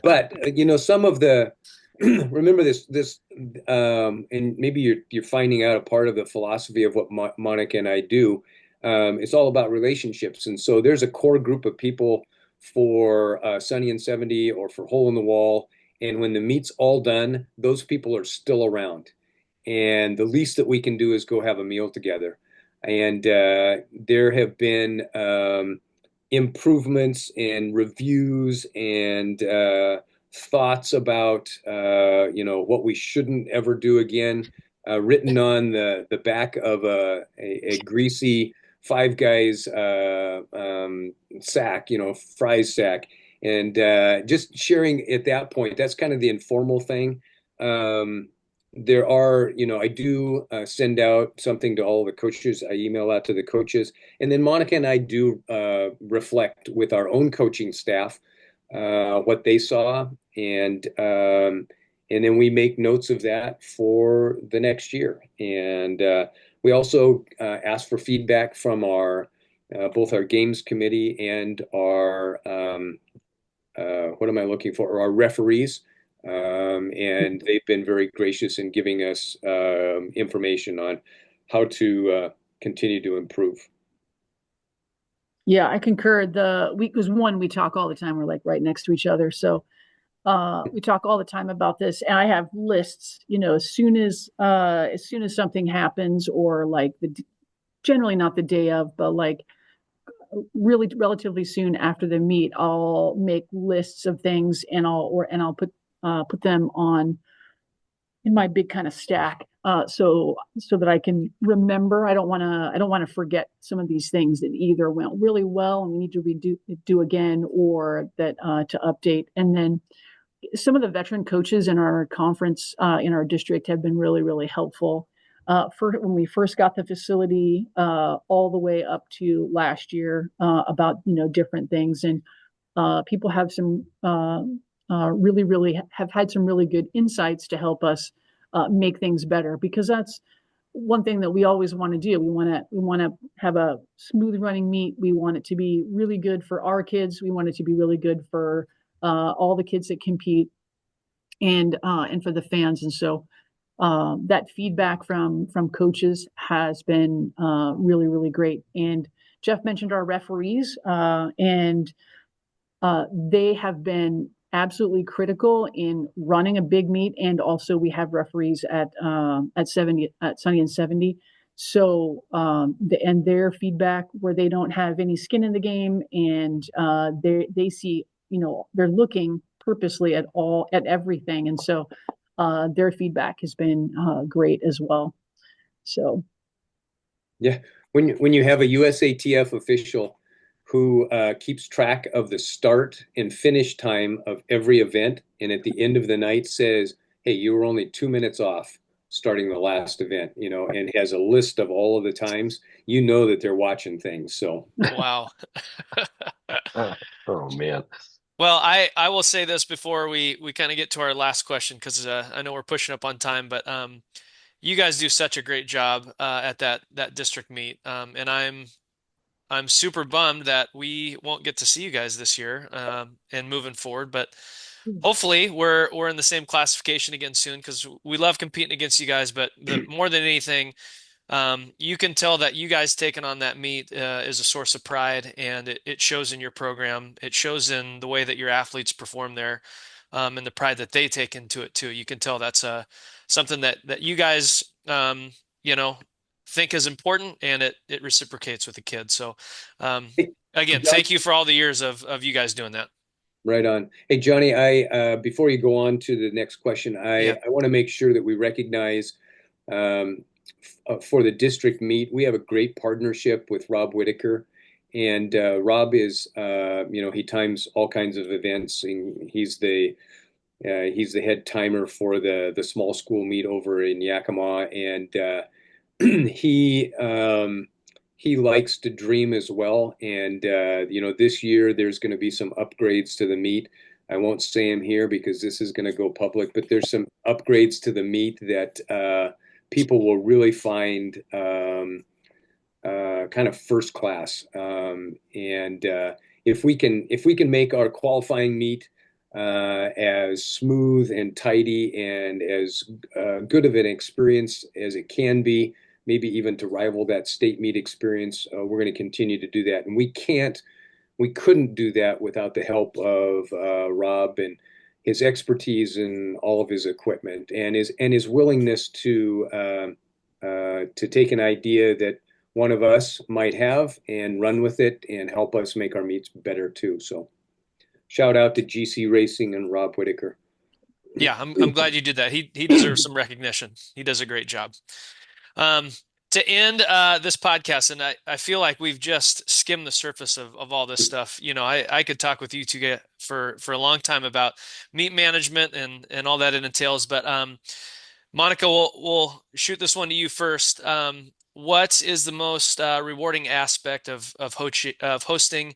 B: But some of the remember this, and maybe you're finding out a part of the philosophy of what Monica and I do. It's all about relationships, and so there's a core group of people for Sunny and 70 or for Hole in the Wall. And when the meet's all done, those people are still around. And the least that we can do is go have a meal together. And there have been improvements and reviews and thoughts about what we shouldn't ever do again, written on the back of a greasy Five Guys sack, fries sack. And just sharing at that point, that's kind of the informal thing. There are, I do send out something to all the coaches. I email out to the coaches. And then Monica and I do reflect with our own coaching staff what they saw. And then we make notes of that for the next year. And we also ask for feedback from both our games committee and our what am I looking for? Our referees, and they've been very gracious in giving us information on how to continue to improve.
D: Yeah, I concur. Because we talk all the time. We're like right next to each other, so we talk all the time about this. And I have lists. As soon as something happens, or like generally not the day of, but like really relatively soon after the meet, I'll make lists of things and I'll put them on in my big kind of stack, so that I can remember. I don't want to forget some of these things that either went really well and we need to do again, or that to update. And then some of the veteran coaches in our conference in our district have been really, really helpful when we first got the facility, all the way up to last year, about, different things. And people have some really have had some really good insights to help us make things better, because that's one thing that we always want to do. We want to have a smooth running meet. We want it to be really good for our kids. We want it to be really good for all the kids that compete, and for the fans. And so that feedback from coaches has been really great. And Jeff mentioned our referees, and they have been absolutely critical in running a big meet. And also we have referees at Sunny and 70. So and their feedback, where they don't have any skin in the game, and they see, they're looking purposely at everything. And so their feedback has been great as well. So
B: Yeah, when you have a USATF official who keeps track of the start and finish time of every event, and at the end of the night says, "Hey, you were only 2 minutes off starting the last event," and has a list of all of the times, that they're watching things. So
A: Wow.
C: Oh man.
A: Well, I will say this before we kind of get to our last question, because I know we're pushing up on time, but you guys do such a great job at that district meet, and I'm super bummed that we won't get to see you guys this year, and moving forward. But hopefully we're in the same classification again soon, because we love competing against you guys. But more than anything, you can tell that you guys taking on that meet is a source of pride, and it shows in your program. It shows in the way that your athletes perform there, and the pride that they take into it too. You can tell that's something that you guys, think is important, and it reciprocates with the kids. So, again,
B: John,
A: thank you for all the years of you guys doing that.
B: right on. Hey, Johnny, I before you go on to the next question,
A: Yeah.
B: I want to make sure that we recognize, for the district meet, we have a great partnership with Rob Whitaker. And Rob is, he times all kinds of events. And he's the head timer for the small school meet over in Yakima, and he likes to dream as well. And this year there's going to be some upgrades to the meet. I won't say them here because this is going to go public, but there's some upgrades to the meet that people will really find kind of first class. And if we can make our qualifying meet as smooth and tidy and as good of an experience as it can be, maybe even to rival that state meet experience, we're going to continue to do that. And we couldn't do that without the help of Rob and his expertise in all of his equipment, and his willingness to take an idea that one of us might have and run with it and help us make our meets better too. So shout out to GC Racing and Rob Whitaker.
A: Yeah, I'm glad you did that. He deserves some recognition. He does a great job. To end this podcast, and I feel like we've just skimmed the surface of all this stuff. I could talk with you two for a long time about meet management and all that it entails. But Monica, we'll shoot this one to you first. What is the most rewarding aspect of hosting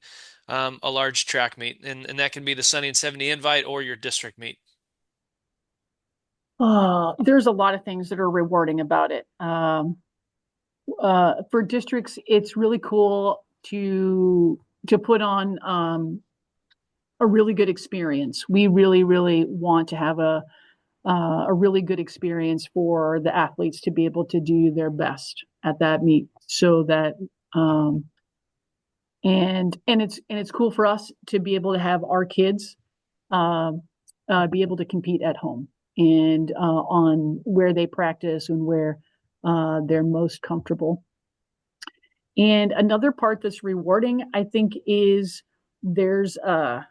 A: a large track meet? And that can be the Sunny and 70 invite or your district meet.
D: There's a lot of things that are rewarding about it. For districts, it's really cool to put on a really good experience. We really want to have a really good experience for the athletes to be able to do their best at that meet, so that and it's cool for us to be able to have our kids be able to compete at home and on where they practice and where they're most comfortable. And another part that's rewarding, I think, is there's I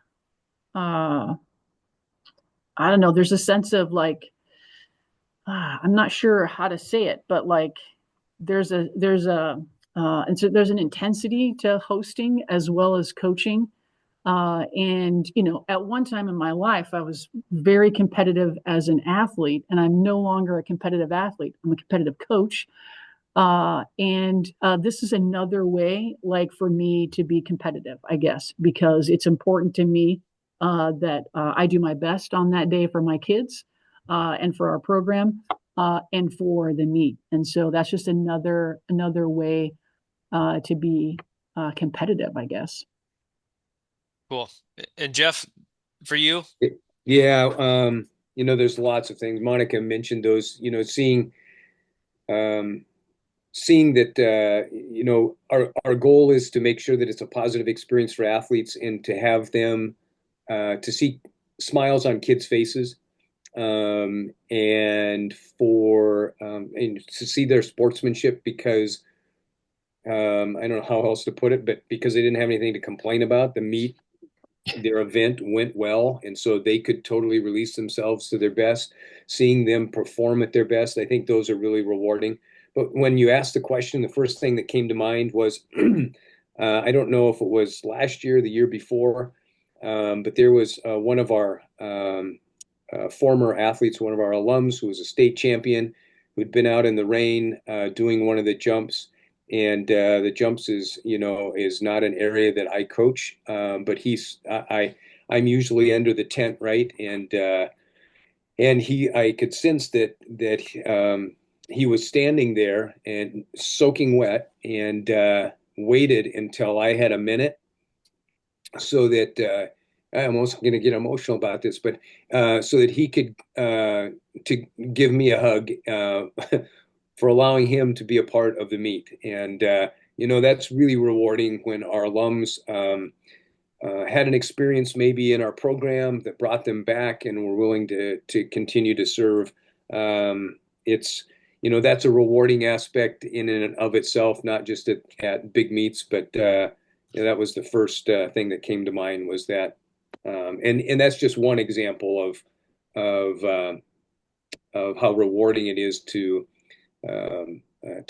D: don't know, there's a sense of like, I'm not sure how to say it, but like there's an intensity to hosting as well as coaching. And, at one time in my life, I was very competitive as an athlete, and I'm no longer a competitive athlete. I'm a competitive coach. And this is another way, like, for me to be competitive, I guess, because it's important to me that I do my best on that day for my kids and for our program and for the meet. And so that's just another way to be competitive, I guess.
A: Cool. And Jeff, for you?
B: Yeah, there's lots of things. Monica mentioned those, um, seeing that, our goal is to make sure that it's a positive experience for athletes and to have them to see smiles on kids' faces, and to see their sportsmanship because I don't know how else to put it, but because they didn't have anything to complain about, their event went well, and so they could totally release themselves to their best. Seeing them perform at their best, I think those are really rewarding. But when you asked the question, the first thing that came to mind was I don't know if it was last year or the year before, but there was one of our former athletes, one of our alums who was a state champion, who'd been out in the rain doing one of the jumps. And the jumps is not an area that I coach, but I'm usually under the tent, right? And I could sense that he was standing there and soaking wet and waited until I had a minute so that I'm also going to get emotional about this, but so that he could to give me a hug for allowing him to be a part of the meet. And that's really rewarding when our alums had an experience maybe in our program that brought them back and were willing to continue to serve. It's that's a rewarding aspect in and of itself, not just at big meets, but that was the first thing that came to mind was that, and that's just one example of how rewarding it is to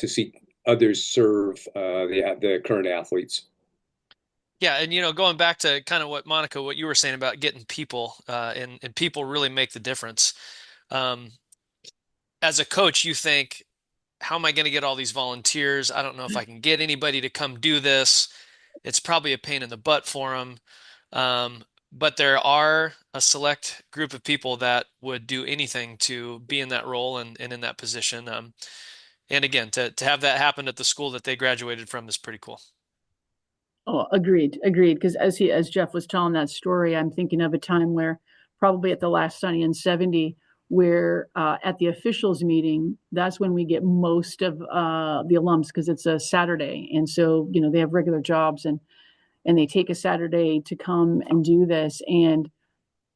B: see others serve the current athletes.
A: Yeah, and going back to kind of what you were saying about getting people, and people really make the difference. Um, as a coach, you think, how am I going to get all these volunteers? I don't know if I can get anybody to come do this. It's probably a pain in the butt for them. But there are a select group of people that would do anything to be in that role and in that position. And again, to have that happen at the school that they graduated from is pretty cool.
D: Oh, agreed. Because as Jeff was telling that story, I'm thinking of a time where probably at the last Sunny in '70, where at the officials meeting, that's when we get most of the alums because it's a Saturday, and so they have regular jobs and they take a Saturday to come and do this. And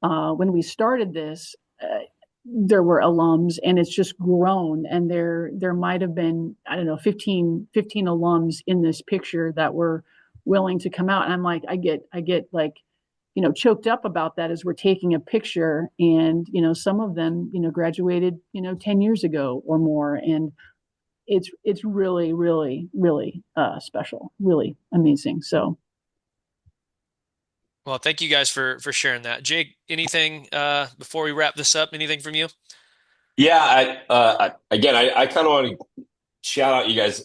D: when we started this, there were alums, and it's just grown. And there might have been, I don't know, 15 alums in this picture that were willing to come out. And I'm like, I get like, choked up about that as we're taking a picture. And some of them graduated 10 years ago or more, and it's really really really special, really amazing. So
A: Well, thank you guys for sharing that. Jake, anything before we wrap this up? Anything from you?
C: Yeah, again, I kind of want to shout out you guys.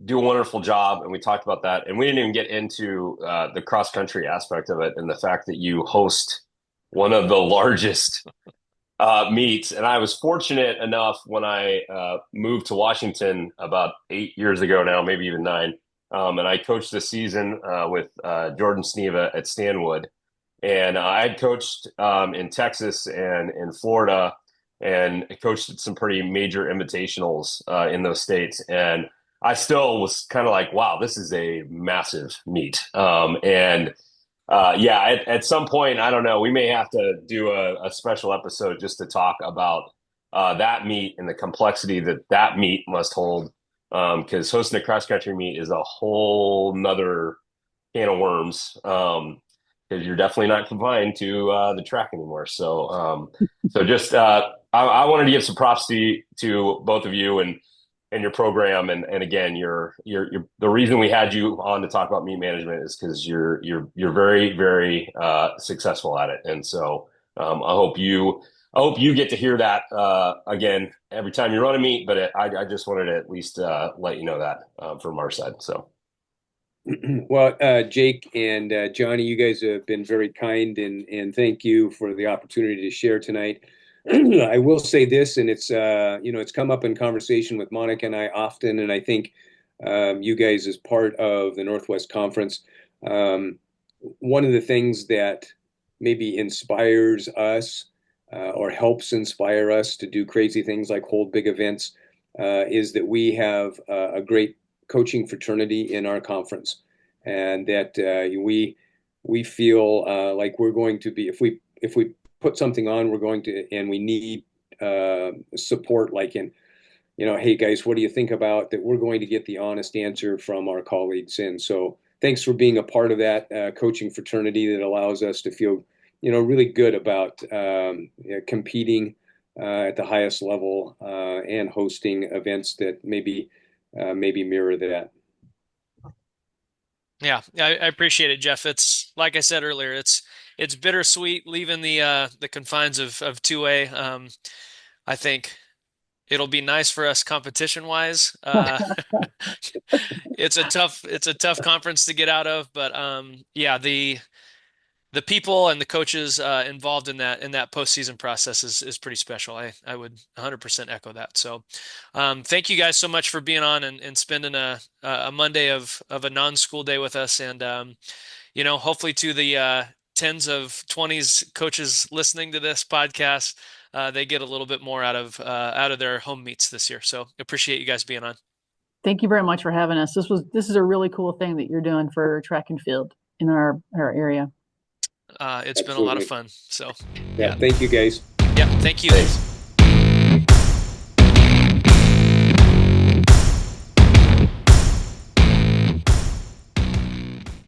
C: Do a wonderful job, and we talked about that, and we didn't even get into the cross country aspect of it and the fact that you host one of the largest meets. And I was fortunate enough when I moved to Washington about 8 years ago now, maybe even nine, and I coached this season with Jordan Sneva at Stanwood, and I had coached in Texas and in Florida, and coached at some pretty major invitationals in those states. And I still was kind of like, wow, this is a massive meet. And yeah, at some point, I don't know, we may have to do a special episode just to talk about that meet and the complexity that meet must hold. Because hosting a cross country meet is a whole nother can of worms. Because you're definitely not confined to the track anymore. So just I wanted to give some props to both of you, and your program. And again, you're the reason we had you on to talk about meet management is because you're very, very successful at it. And so I hope you get to hear that again every time you run a meet. But I just wanted to at least let you know that from our side. So.
B: Well, Jake and Johnny, you guys have been very kind, and thank you for the opportunity to share tonight. I will say this, and it's it's come up in conversation with Monica and I often, and I think you guys as part of the Northwest Conference, one of the things that maybe inspires us or helps inspire us to do crazy things like hold big events is that we have a great coaching fraternity in our conference, and that we feel like we're going to be, if we put something on, we're going to, and we need support, like in, hey guys, what do you think about that? We're going to get the honest answer from our colleagues. And so thanks for being a part of that coaching fraternity that allows us to feel, really good about competing at the highest level and hosting events that maybe mirror that.
A: Yeah, I appreciate it, Jeff. It's like I said earlier, it's bittersweet leaving the confines of 2A. I think it'll be nice for us competition wise. It's a tough conference to get out of, but yeah, the people and the coaches involved in that postseason process is pretty special. I would 100% echo that. So thank you guys so much for being on and spending a Monday of a non-school day with us. And hopefully to the tens of 20s coaches listening to this podcast, they get a little bit more out of their home meets this year. So appreciate you guys being on.
D: Thank you very much for having us. This is a really cool thing that you're doing for track and field in our area.
A: It's
B: Absolutely.
A: been a lot of fun. So
B: yeah, thank you guys.
A: Yeah, thank you.
C: Thanks.